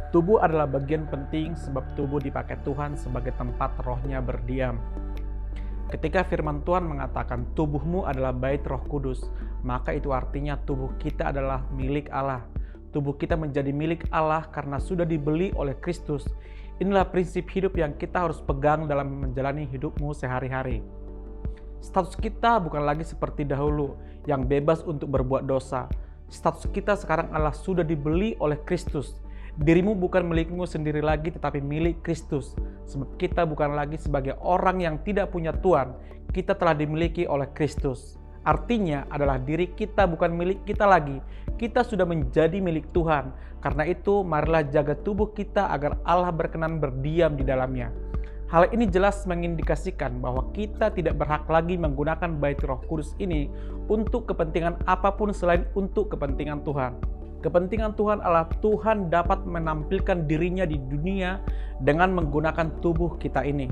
Tubuh adalah bagian penting sebab tubuh dipakai Tuhan sebagai tempat rohnya berdiam. Ketika firman Tuhan mengatakan tubuhmu adalah bait Roh Kudus, maka itu artinya tubuh kita adalah milik Allah. Tubuh kita menjadi milik Allah karena sudah dibeli oleh Kristus. Inilah prinsip hidup yang kita harus pegang dalam menjalani hidupmu sehari-hari. Status kita bukan lagi seperti dahulu yang bebas untuk berbuat dosa. Status kita sekarang adalah sudah dibeli oleh Kristus. Dirimu bukan milikmu sendiri lagi tetapi milik Kristus. Sebab kita bukan lagi sebagai orang yang tidak punya Tuhan. Kita telah dimiliki oleh Kristus. Artinya adalah diri kita bukan milik kita lagi. Kita sudah menjadi milik Tuhan. Karena itu marilah jaga tubuh kita agar Allah berkenan berdiam di dalamnya. Hal ini jelas mengindikasikan bahwa kita tidak berhak lagi menggunakan bait Roh Kudus ini untuk kepentingan apapun selain untuk kepentingan Tuhan. Kepentingan Tuhan adalah Tuhan dapat menampilkan dirinya di dunia dengan menggunakan tubuh kita ini.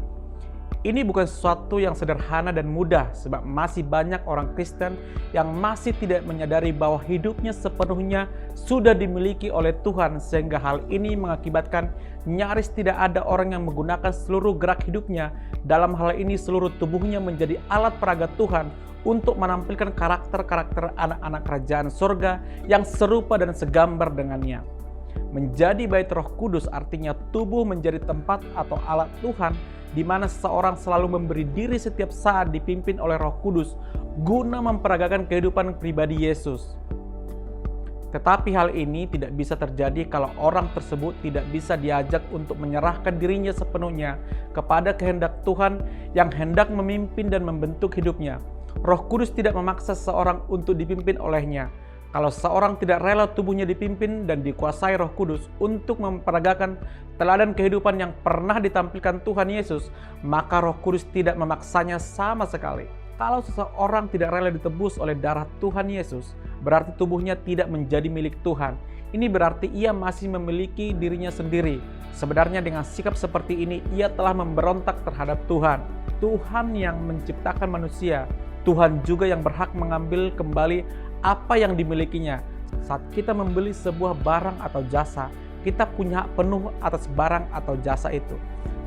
Ini bukan sesuatu yang sederhana dan mudah sebab masih banyak orang Kristen yang masih tidak menyadari bahwa hidupnya sepenuhnya sudah dimiliki oleh Tuhan sehingga hal ini mengakibatkan nyaris tidak ada orang yang menggunakan seluruh gerak hidupnya, dalam hal ini seluruh tubuhnya menjadi alat peraga Tuhan untuk menampilkan karakter-karakter anak-anak kerajaan surga yang serupa dan segambar dengannya. Menjadi bait Roh Kudus artinya tubuh menjadi tempat atau alat Tuhan di mana seseorang selalu memberi diri setiap saat dipimpin oleh Roh Kudus guna memperagakan kehidupan pribadi Yesus. Tetapi hal ini tidak bisa terjadi kalau orang tersebut tidak bisa diajak untuk menyerahkan dirinya sepenuhnya kepada kehendak Tuhan yang hendak memimpin dan membentuk hidupnya. Roh Kudus tidak memaksa seseorang untuk dipimpin olehnya. Kalau seseorang tidak rela tubuhnya dipimpin dan dikuasai Roh Kudus untuk memperagakan teladan kehidupan yang pernah ditampilkan Tuhan Yesus, maka Roh Kudus tidak memaksanya sama sekali. Kalau seseorang tidak rela ditebus oleh darah Tuhan Yesus, berarti tubuhnya tidak menjadi milik Tuhan. Ini berarti ia masih memiliki dirinya sendiri. Sebenarnya dengan sikap seperti ini, ia telah memberontak terhadap Tuhan. Tuhan yang menciptakan manusia, Tuhan juga yang berhak mengambil kembali apa yang dimilikinya. Saat kita membeli sebuah barang atau jasa, kita punya hak penuh atas barang atau jasa itu.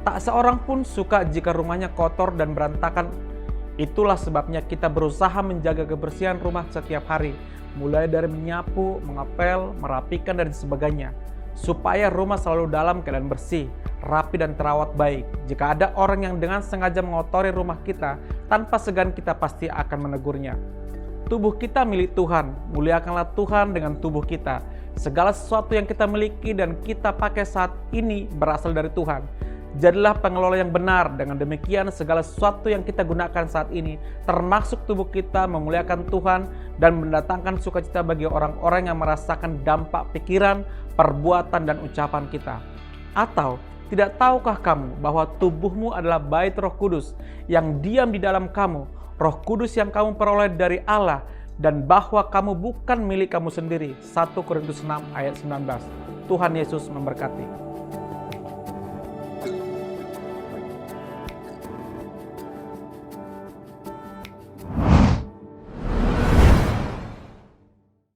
Tak seorang pun suka jika rumahnya kotor dan berantakan. Itulah sebabnya kita berusaha menjaga kebersihan rumah setiap hari, mulai dari menyapu, mengepel, merapikan dan sebagainya, supaya rumah selalu dalam keadaan bersih, rapi dan terawat baik. Jika ada orang yang dengan sengaja mengotori rumah kita, tanpa segan kita pasti akan menegurnya. Tubuh kita milik Tuhan, muliakanlah Tuhan dengan tubuh kita. Segala sesuatu yang kita miliki dan kita pakai saat ini berasal dari Tuhan. Jadilah pengelola yang benar, dengan demikian segala sesuatu yang kita gunakan saat ini, termasuk tubuh kita, memuliakan Tuhan dan mendatangkan sukacita bagi orang-orang yang merasakan dampak pikiran, perbuatan dan ucapan kita. Atau, tidak tahukah kamu bahwa tubuhmu adalah bait Roh Kudus yang diam di dalam kamu, Roh Kudus yang kamu peroleh dari Allah, dan bahwa kamu bukan milik kamu sendiri. 1 Korintus 6 ayat 19. Tuhan Yesus memberkati.